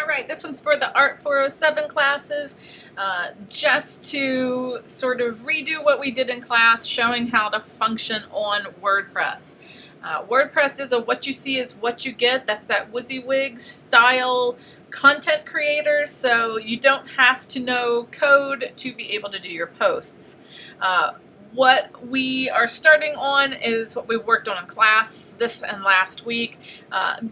All right, this one's for the ART407 classes, just to sort of redo what we did in class, showing how to function on WordPress. WordPress is a what you see is what you get. That's that WYSIWYG style content creator, so you don't have to know code to be able to do your posts. What we are starting on is what we worked on in class this and last week.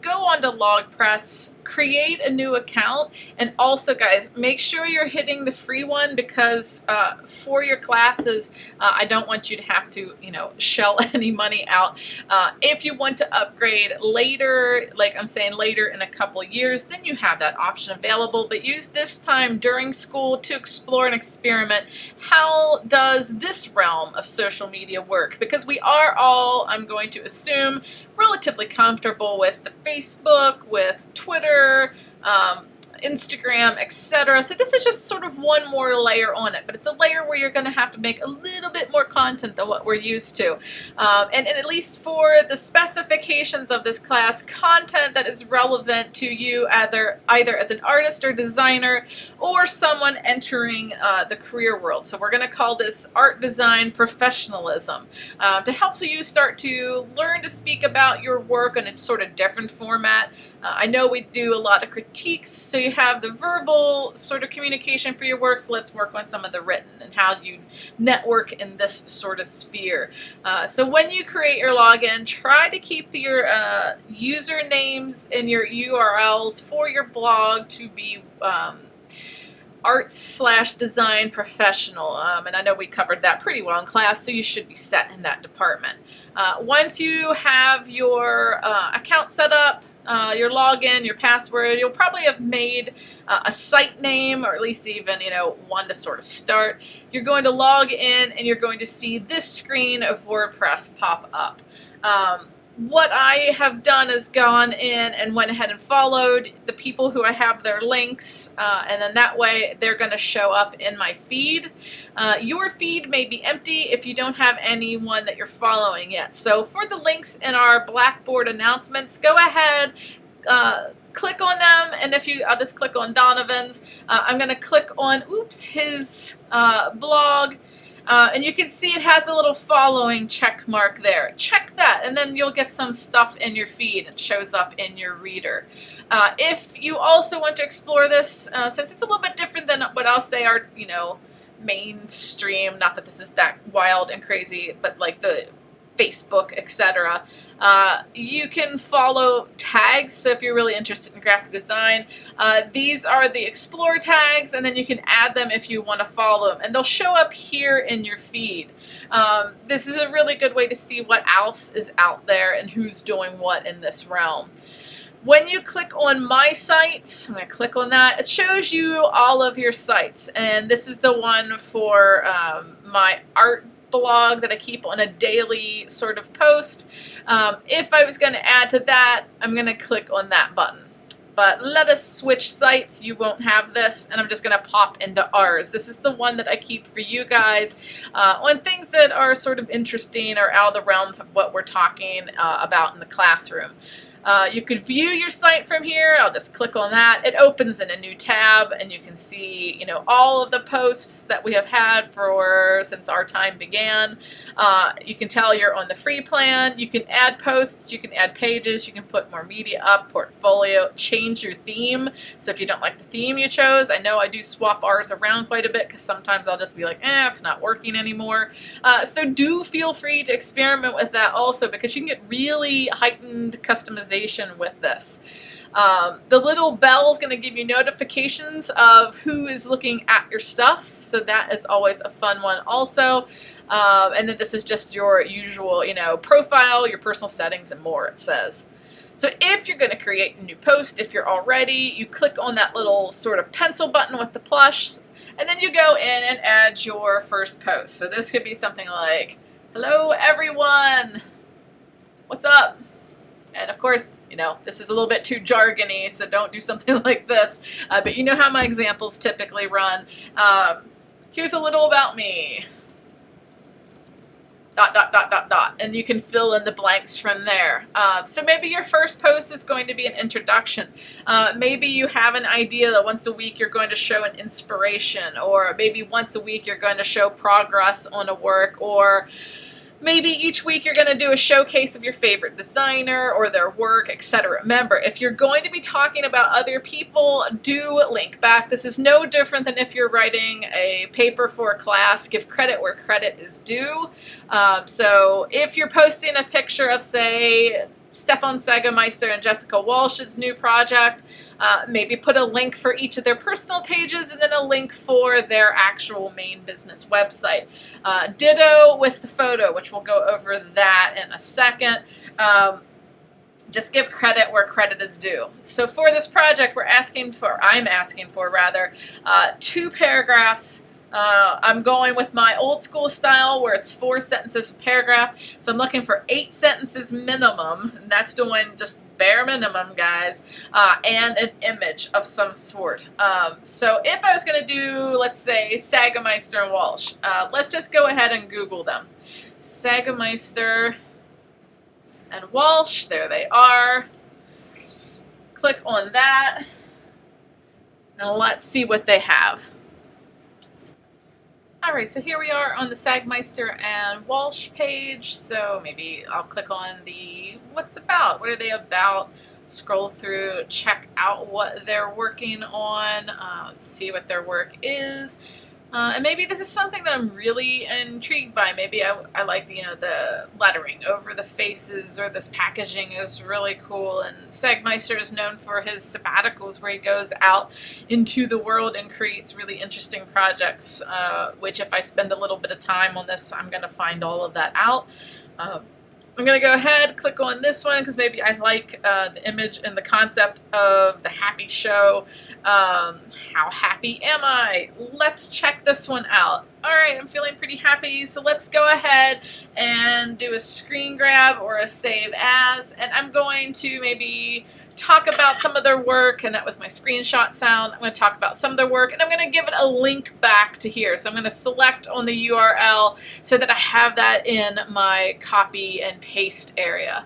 Go on to Wordpress, create a new account, and also, guys, make sure you're hitting the free one because for your classes, I don't want you to have to, shell any money out. If you want to upgrade later, like I'm saying later in a couple years, then you have that option available. But use this time during school to explore and experiment. How does this realm of social media work? Because we are all, I'm going to assume, relatively comfortable with the Facebook, with Twitter, Instagram, etc. So this is just sort of one more layer on it, but it's a layer where you're going to have to make a little bit more content than what we're used to. And at least for the specifications of this class, content that is relevant to you either as an artist or designer or someone entering the career world. So we're going to call this art design professionalism to help you start to learn to speak about your work in a sort of different format. I know we do a lot of critiques, so you have the verbal sort of communication for your work, so let's work on some of the written and how you network in this sort of sphere. So when you create your login, try to keep your usernames and your URLs for your blog to be art/design professional, and I know we covered that pretty well in class, so you should be set in that department. Once you have your account set up, your login, your password, you'll probably have made a site name, or at least even, one to sort of start. You're going to log in and you're going to see this screen of WordPress pop up. What I have done is gone in and went ahead and followed the people who I have their links, and then that way they're going to show up in my feed. Your feed may be empty if you don't have anyone that you're following yet. So for the links in our Blackboard announcements, go ahead, click on them, and I'll just click on Donovan's. I'm going to click on, his blog. And you can see it has a little following check mark there. Check that, and then you'll get some stuff in your feed. It shows up in your reader. If you also want to explore this, since it's a little bit different than what I'll say are, mainstream, not that this is that wild and crazy, but like the Facebook, etc. You can follow tags, so if you're really interested in graphic design, these are the explore tags, and then you can add them if you want to follow them, and they'll show up here in your feed. This is a really good way to see what else is out there and who's doing what in this realm. When you click on My Sites, I'm going to click on that, it shows you all of your sites, and this is the one for my art blog that I keep on a daily sort of post. If I was going to add to that, I'm going to click on that button. But let us switch sites. You won't have this, and I'm just going to pop into ours. This is the one that I keep for you guys on things that are sort of interesting or out of the realm of what we're talking about in the classroom. You could view your site from here. I'll just click on that. It opens in a new tab, and you can see, all of the posts that we have had since our time began. You can tell you're on the free plan. You can add posts. You can add pages. You can put more media up, portfolio, change your theme. So if you don't like the theme you chose, I know I do swap ours around quite a bit because sometimes I'll just be like, it's not working anymore. So do feel free to experiment with that also, because you can get really heightened customization with this. The little bell is going to give you notifications of who is looking at your stuff, so that is always a fun one also. And then this is just your usual, profile, your personal settings, and more, it says. So if you're going to create a new post, if you're all ready, you click on that little sort of pencil button with the plush, and then you go in and add your first post. So this could be something like, "Hello everyone, what's up?" And of course, this is a little bit too jargony, so don't do something like this. But you know how my examples typically run. Here's a little about me. dot, dot, dot, dot, dot, and you can fill in the blanks from there. So maybe your first post is going to be an introduction. Maybe you have an idea that once a week you're going to show an inspiration, or maybe once a week you're going to show progress on a work, or maybe each week you're going to do a showcase of your favorite designer or their work, etc. Remember, if you're going to be talking about other people, do link back. This is no different than if you're writing a paper for a class. Give credit where credit is due. So if you're posting a picture of, say, Stefan Sagemeister and Jessica Walsh's new project, maybe put a link for each of their personal pages and then a link for their actual main business website. Ditto with the photo, which we'll go over that in a second. Just give credit where credit is due. So for this project, I'm asking for 2 paragraphs. I'm going with my old school style where it's 4 sentences a paragraph. So I'm looking for 8 sentences minimum. And that's doing just bare minimum, guys. And an image of some sort. So if I was going to do, let's say, Sagemeister and Walsh, let's just go ahead and Google them. Sagemeister and Walsh, there they are. Click on that. And let's see what they have. Alright, so here we are on the Sagemeister and Walsh page, so maybe I'll click on the what's about, what are they about, scroll through, check out what they're working on, see what their work is, and maybe this is something that I'm really intrigued by. Maybe I like the lettering over the faces, or this packaging is really cool. And Sagemeister is known for his sabbaticals where he goes out into the world and creates really interesting projects, which if I spend a little bit of time on this, I'm going to find all of that out. I'm going to go ahead, click on this one, because maybe I like the image and the concept of the happy show. How happy am I? Let's check this one out. Alright, I'm feeling pretty happy, so let's go ahead and do a screen grab or a save as, and I'm going to maybe talk about some of their work, and that was my screenshot sound. I'm going to talk about some of their work, and I'm going to give it a link back to here. So I'm going to select on the URL so that I have that in my copy and paste area.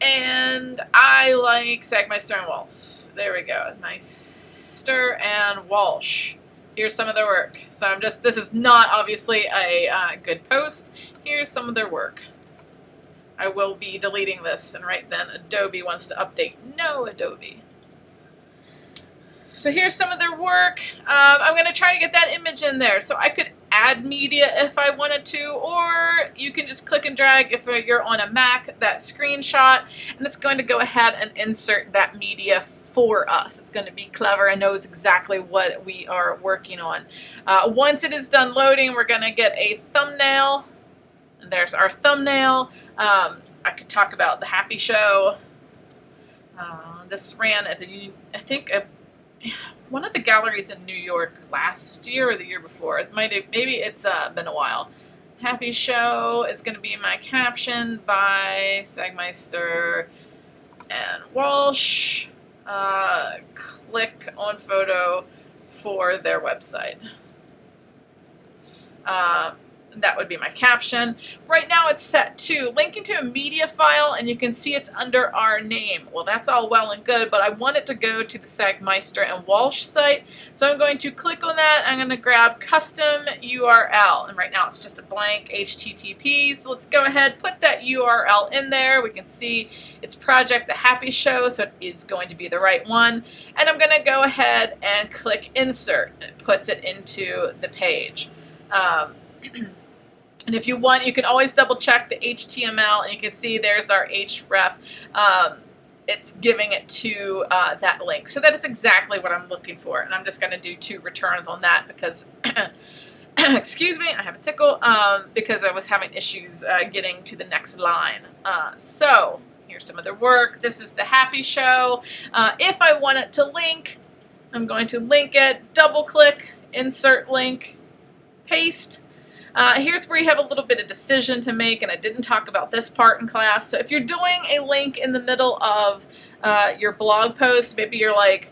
And I like Sagemeister and Walsh. There we go. Meister and Walsh. Here's some of their work. So this is not obviously a good post. Here's some of their work. I will be deleting this, and right then Adobe wants to update. No, Adobe. So here's some of their work. I'm going to try to get that image in there. So I could add media if I wanted to, or you can just click and drag if you're on a Mac, that screenshot, and it's going to go ahead and insert that media for us. It's going to be clever and knows exactly what we are working on. Once it is done loading, we're going to get a thumbnail, and there's our thumbnail. I could talk about the Happy Show. This ran at I think one of the galleries in New York last year or the year before. Maybe it's been a while. Happy Show is going to be my caption by Sagemeister and Walsh. Click on photo for their website. That would be my caption. Right now it's set to linking to a media file, and you can see it's under our name. Well, that's all well and good, but I want it to go to the Sagemeister and Walsh site. So I'm going to click on that. I'm going to grab custom URL, and right now it's just a blank HTTP. So let's go ahead, put that URL in there. We can see it's Project The Happy Show, so it is going to be the right one. And I'm going to go ahead and click Insert. It puts it into the page. And if you want, you can always double check the HTML, and you can see there's our href. It's giving it to that link. So that is exactly what I'm looking for. And I'm just going to do 2 returns on that because, excuse me, I have a tickle, because I was having issues getting to the next line. So here's some of their work. This is the Happy Show. If I want it to link, I'm going to link it, double click, insert link, paste. Here's where you have a little bit of decision to make, and I didn't talk about this part in class. So if you're doing a link in the middle of your blog post, maybe you're like,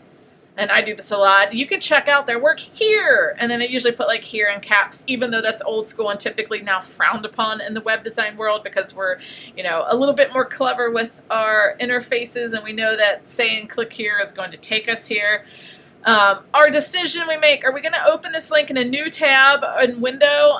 and I do this a lot, you can check out their work here. And then I usually put like here in caps, even though that's old school and typically now frowned upon in the web design world, because we're, you know, a little bit more clever with our interfaces, and we know that saying click here is going to take us here. Our decision we make, are we going to open this link in a new tab and window?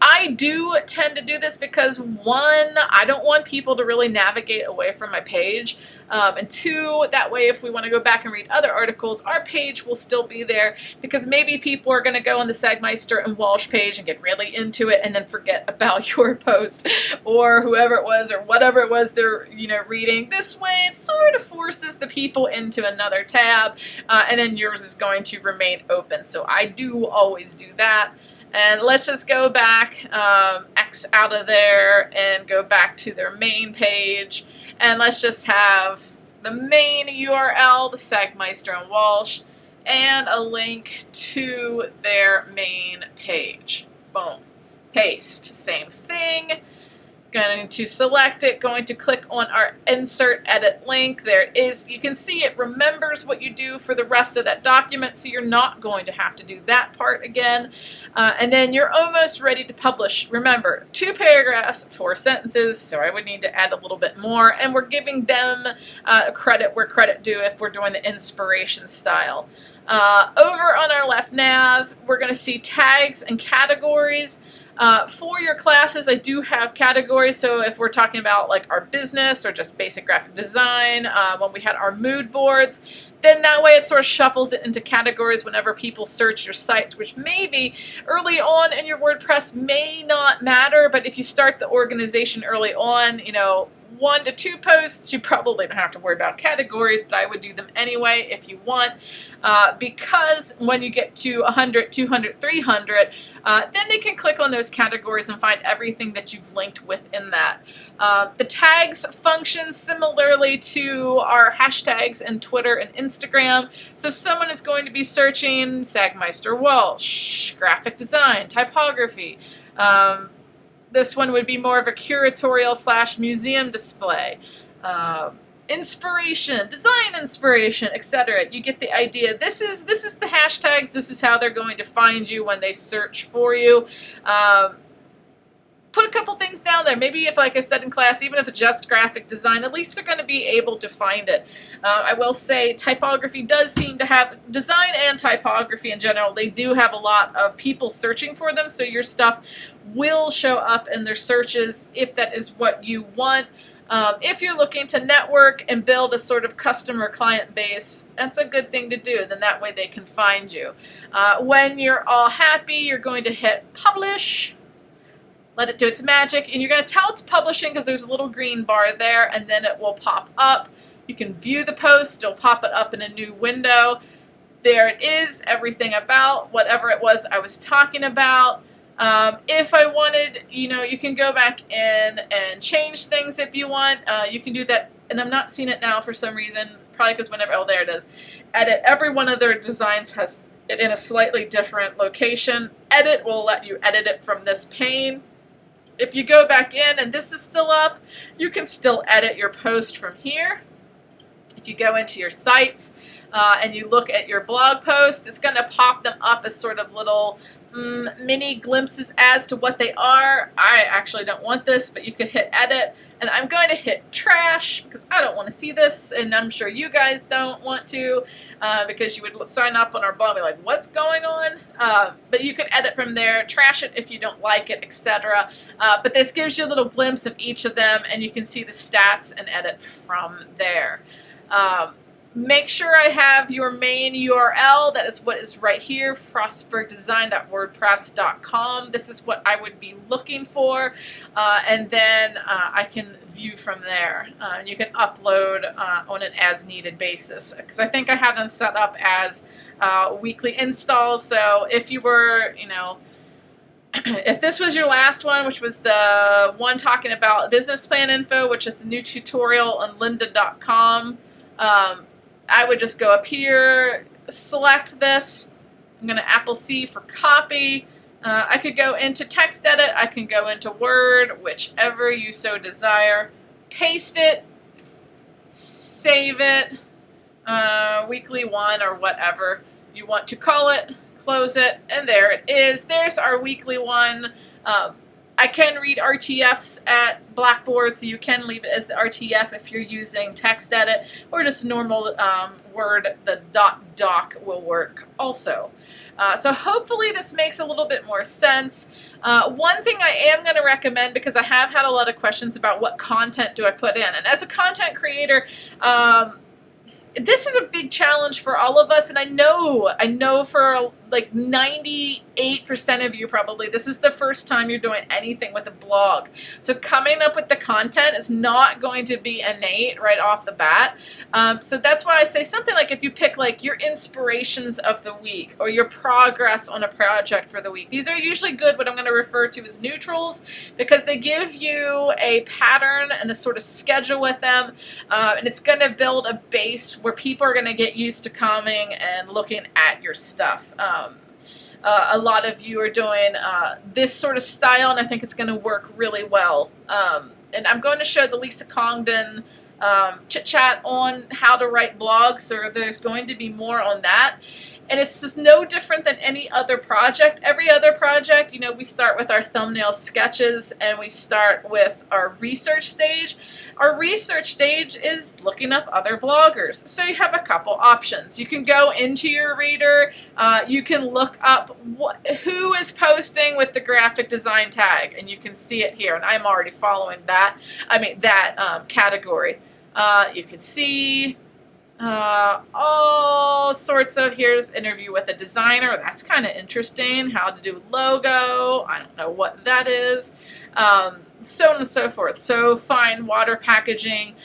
I do tend to do this because, one, I don't want people to really navigate away from my page, and two, that way if we want to go back and read other articles, our page will still be there, because maybe people are going to go on the Sagmeister and Walsh page and get really into it and then forget about your post or whoever it was or whatever it was they're, you know, reading. This way it sort of forces the people into another tab, and then yours is going to remain open. So I do always do that. And let's just go back, X out of there, and go back to their main page. And let's just have the main URL, the Sagmeister and Walsh, and a link to their main page. Boom. Paste. Same thing. Going to select it, going to click on our insert edit link. There it is. You can see it remembers what you do for the rest of that document, so you're not going to have to do that part again. And then you're almost ready to publish. Remember, 2 paragraphs, 4 sentences, so I would need to add a little bit more. And we're giving them credit where credit due if we're doing the inspiration style. Over on our left nav, we're going to see tags and categories. For your classes, I do have categories, so if we're talking about like our business or just basic graphic design, when we had our mood boards, then that way it sort of shuffles it into categories whenever people search your sites, which maybe early on in your WordPress may not matter, but if you start the organization early on, you know, 1 to 2 posts, you probably don't have to worry about categories, but I would do them anyway if you want, because when you get to 100, 200, 300, then they can click on those categories and find everything that you've linked within that. The tags function similarly to our hashtags in Twitter and Instagram. So someone is going to be searching Sagmeister Walsh, graphic design, typography. This one would be more of a curatorial / museum display. Inspiration, design inspiration, etc. You get the idea. This is the hashtags. This is how they're going to find you when they search for you. Put a couple things down there. Maybe if, like I said in class, even if it's just graphic design, at least they're going to be able to find it. I will say typography does seem to have, design and typography in general, they do have a lot of people searching for them, so your stuff will show up in their searches if that is what you want. If you're looking to network and build a sort of customer client base, that's a good thing to do. Then that way they can find you. When you're all happy, you're going to hit publish. Let it do its magic, and you're going to tell it's publishing because there's a little green bar there, and then it will pop up. You can view the post. It'll pop it up in a new window. There it is, everything about whatever it was I was talking about. If I wanted, you know, you can go back in and change things if you want. You can do that, and I'm not seeing it now for some reason, probably because whenever, oh, there it is. Edit. Every one of their designs has it in a slightly different location. Edit will let you edit it from this pane. If you go back in and this is still up, you can still edit your post from here. If you go into your sites and you look at your blog posts, it's going to pop them up as sort of little mini glimpses as to what they are. I actually don't want this, but you could hit edit, and I'm going to hit trash because I don't want to see this, and I'm sure you guys don't want to, because you would sign up on our blog and be like, what's going on? But you can edit from there, trash it if you don't like it, etc. But this gives you a little glimpse of each of them, and you can see the stats and edit from there. Make sure I have your main URL. That is what is right here, frostbergdesign.wordpress.com. This is what I would be looking for, and then I can view from there. You can upload on an as-needed basis, because I think I have them set up as weekly installs. So if you were, you know, if this was your last one, which was the one talking about business plan info, which is the new tutorial on lynda.com, I would just go up here, select this. I'm going to Apple C for copy. I could go into text edit. I can go into Word, whichever you so desire. Paste it. Save it. weekly one or whatever you want to call it. Close it, and there it is. There's our weekly one. I can read RTFs at Blackboard, so you can leave it as the RTF if you're using text edit, or just normal Word. The .doc will work also. So hopefully this makes a little bit more sense. One thing I am going to recommend, because I have had a lot of questions about what content do I put in, and as a content creator, this is a big challenge for all of us, and I know for like 98% of you probably, this is the first time you're doing anything with a blog. So coming up with the content is not going to be innate right off the bat. So that's why I say something like, if you pick like your inspirations of the week or your progress on a project for the week, these are usually good, what I'm going to refer to as neutrals, because they give you a pattern and a sort of schedule with them, and it's going to build a base where people are going to get used to coming and looking at your stuff. A lot of you are doing this sort of style, and I think it's going to work really well. And I'm going to show the Lisa Congdon chit-chat on how to write blogs, so there's going to be more on that. And it's just no different than any other project. Every other project, you know, we start with our thumbnail sketches and we start with our research stage. Our research stage is looking up other bloggers. So you have a couple options. You can go into your reader, you can look up who is posting with the graphic design tag, and you can see it here. And I'm already following that, category. You can see all sorts of, here's interview with a designer, that's kind of interesting, how to do logo, I don't know what that is, so on and so forth. So fine water packaging,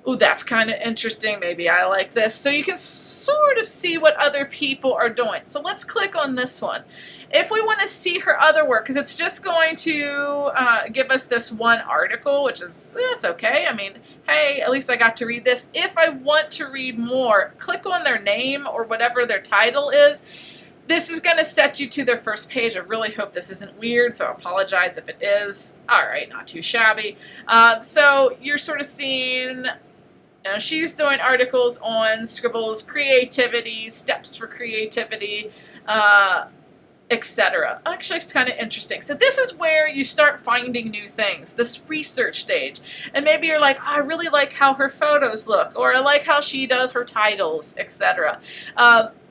ooh, that's kind of interesting, maybe I like this. So you can sort of see what other people are doing. So let's click on this one. If we want to see her other work, because it's just going to give us this one article, which is, that's okay. I mean, hey, at least I got to read this. If I want to read more, click on their name or whatever their title is. This is going to set you to their first page. I really hope this isn't weird, so I apologize if it is. All right, not too shabby. So you're sort of seeing, she's doing articles on Scribble's creativity, steps for creativity, etc. Actually, it's kind of interesting. So this is where you start finding new things, this research stage. And maybe you're like, oh, I really like how her photos look, or I like how she does her titles, etc.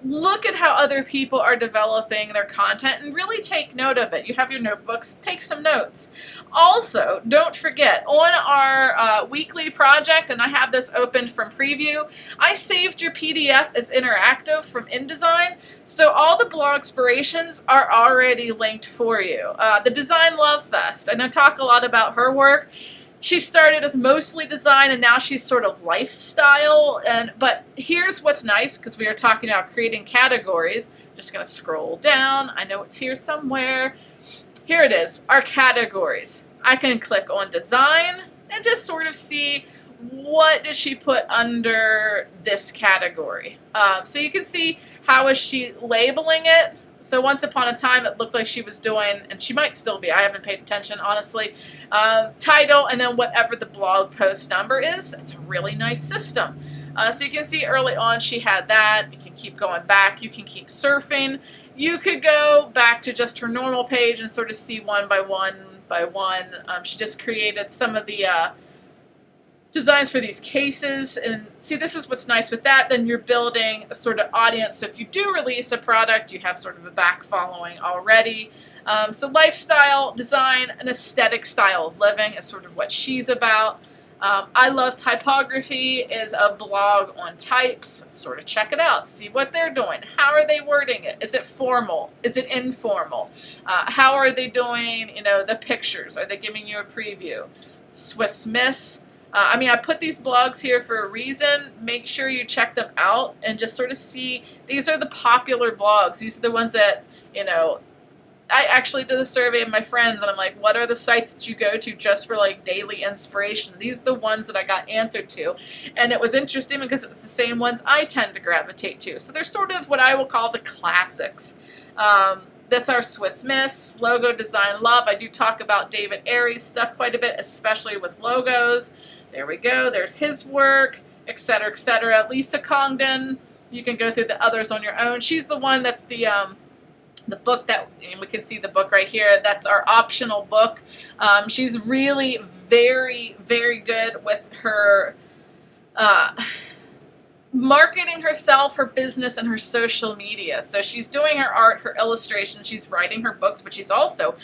Look at how other people are developing their content and really take note of it. You have your notebooks, take some notes. Also, don't forget, on our weekly project, and I have this opened from preview, I saved your PDF as interactive from InDesign, so all the blog inspirations are already linked for you. The Design Love Fest, and I talk a lot about her work. She started as mostly design, and now she's sort of lifestyle. But here's what's nice, because we are talking about creating categories. I'm just going to scroll down. I know it's here somewhere. Here it is, our categories. I can click on design and just sort of see what did she put under this category. So you can see how is she labeling it. So once upon a time, it looked like she was doing, and she might still be, I haven't paid attention, honestly, title, and then whatever the blog post number is. It's a really nice system. So you can see early on she had that. You can keep going back. You can keep surfing. You could go back to just her normal page and sort of see one by one by one. She just created some of the designs for these cases, and see, this is what's nice with that. Then you're building a sort of audience, so if you do release a product, you have sort of a back following already. So lifestyle, design, an aesthetic style of living is sort of what she's about. I Love Typography is a blog on types. Sort of check it out, see what they're doing. How are they wording it? Is it formal? Is it informal? How are they doing, the pictures? Are they giving you a preview? Swiss Miss. I put these blogs here for a reason. Make sure you check them out and just sort of see, these are the popular blogs. These are the ones that, I actually did a survey of my friends, and I'm like, what are the sites that you go to just for like daily inspiration? These are the ones that I got answered to. And it was interesting because it's the same ones I tend to gravitate to. So they're sort of what I will call the classics. That's our Swiss Miss, Logo Design Love. I do talk about David Aries stuff quite a bit, especially with logos. There we go. There's his work, etc., etc. Lisa Congdon. You can go through the others on your own. She's the one that's the book that, and we can see the book right here, that's our optional book. She's really very, very good with her marketing herself, her business, and her social media. So she's doing her art, her illustration, she's writing her books, but she's also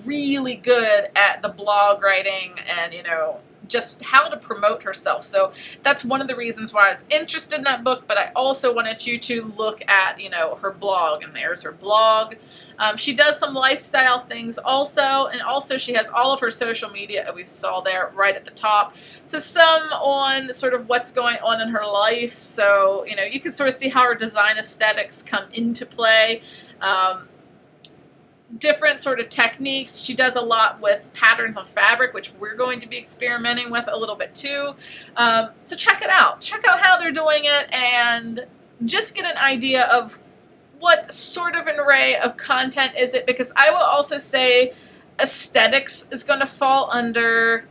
really good at the blog writing and, you know, just how to promote herself. So that's one of the reasons why I was interested in that book, but I also wanted you to look at, you know, her blog, and there's her blog. She does some lifestyle things also, and also she has all of her social media, we saw there right at the top. So some on sort of what's going on in her life, so, you know, you can sort of see how her design aesthetics come into play. Different sort of techniques. She does a lot with patterns on fabric, which we're going to be experimenting with a little bit too. So check it out. Check out how they're doing it and just get an idea of what sort of an array of content is it, because I will also say aesthetics is going to fall under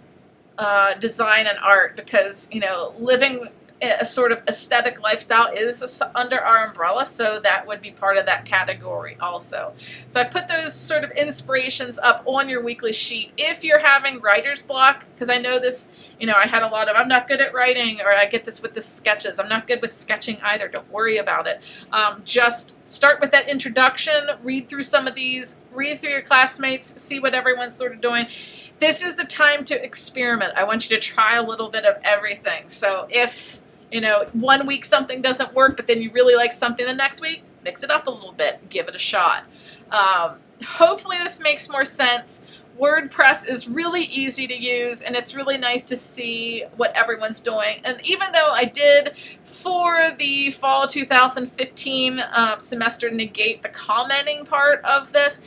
design and art, because, you know, living a sort of aesthetic lifestyle is under our umbrella, so that would be part of that category also. So I put those sort of inspirations up on your weekly sheet. If you're having writer's block, because I know this, you know, I had a lot of, I'm not good at writing, or I get this with the sketches, I'm not good with sketching either, don't worry about it. Just start with that introduction, read through some of these, read through your classmates, see what everyone's sort of doing. This is the time to experiment. I want you to try a little bit of everything. So if, you know, one week something doesn't work, but then you really like something the next week, mix it up a little bit, give it a shot. Hopefully this makes more sense. WordPress is really easy to use, and it's really nice to see what everyone's doing. And even though I did, for the fall 2015 semester, negate the commenting part of this,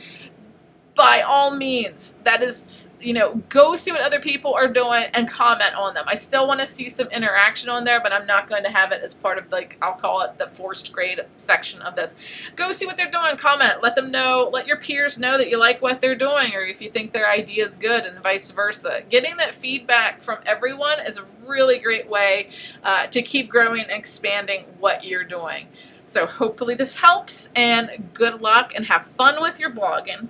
by all means, that is, you know, go see what other people are doing and comment on them. I still want to see some interaction on there, but I'm not going to have it as part of, like, I'll call it the forced grade section of this. Go see what they're doing, comment, let them know, let your peers know that you like what they're doing, or if you think their idea is good, and vice versa. Getting that feedback from everyone is a really great way to keep growing and expanding what you're doing. So hopefully this helps, and good luck, and have fun with your blogging.